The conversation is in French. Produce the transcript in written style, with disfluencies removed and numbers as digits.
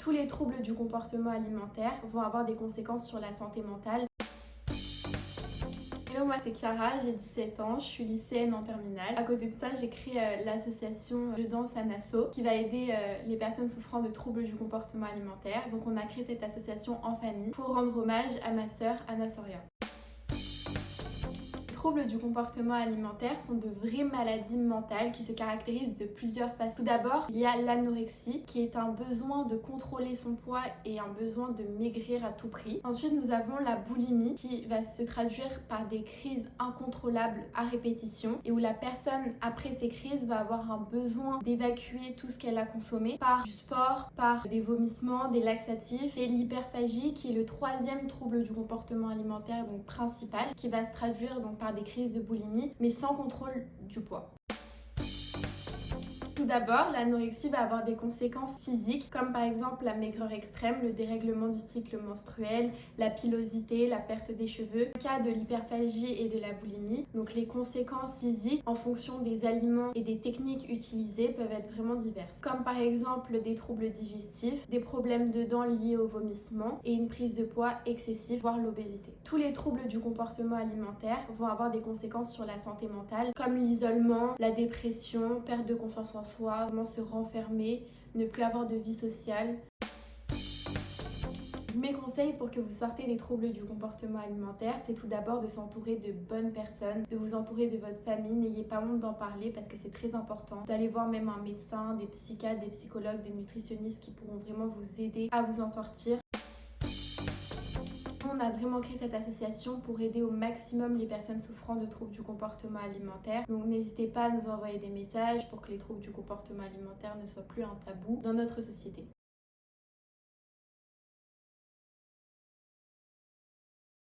Tous les troubles du comportement alimentaire vont avoir des conséquences sur la santé mentale. Hello, moi c'est Chiara, j'ai 17 ans, je suis lycéenne en terminale. À côté de ça, j'ai créé l'association Je danse à Nassau qui va aider les personnes souffrant de troubles du comportement alimentaire. Donc on a créé cette association en famille pour rendre hommage à ma sœur Anna Soria. Les troubles du comportement alimentaire sont de vraies maladies mentales qui se caractérisent de plusieurs façons. Tout d'abord, il y a l'anorexie qui est un besoin de contrôler son poids et un besoin de maigrir à tout prix. Ensuite, nous avons la boulimie qui va se traduire par des crises incontrôlables à répétition et où la personne, après ces crises, va avoir un besoin d'évacuer tout ce qu'elle a consommé par du sport, par des vomissements, des laxatifs, et l'hyperphagie qui est le troisième trouble du comportement alimentaire donc principal qui va se traduire donc par des crises de boulimie mais sans contrôle du poids. Tout d'abord, l'anorexie va avoir des conséquences physiques comme par exemple la maigreur extrême, le dérèglement du cycle menstruel, la pilosité, la perte des cheveux. Dans le cas de l'hyperphagie et de la boulimie, donc les conséquences physiques en fonction des aliments et des techniques utilisées peuvent être vraiment diverses. Comme par exemple des troubles digestifs, des problèmes de dents liés au vomissement et une prise de poids excessive, voire l'obésité. Tous les troubles du comportement alimentaire vont avoir des conséquences sur la santé mentale comme l'isolement, la dépression, perte de confiance en soi, comment se renfermer, ne plus avoir de vie sociale. Mes conseils pour que vous sortez des troubles du comportement alimentaire, c'est tout d'abord de s'entourer de bonnes personnes, de vous entourer de votre famille. N'ayez pas honte d'en parler parce que c'est très important. D'aller voir même un médecin, des psychiatres, des psychologues, des nutritionnistes qui pourront vraiment vous aider à vous en sortir. On a vraiment créé cette association pour aider au maximum les personnes souffrant de troubles du comportement alimentaire. Donc n'hésitez pas à nous envoyer des messages pour que les troubles du comportement alimentaire ne soient plus un tabou dans notre société.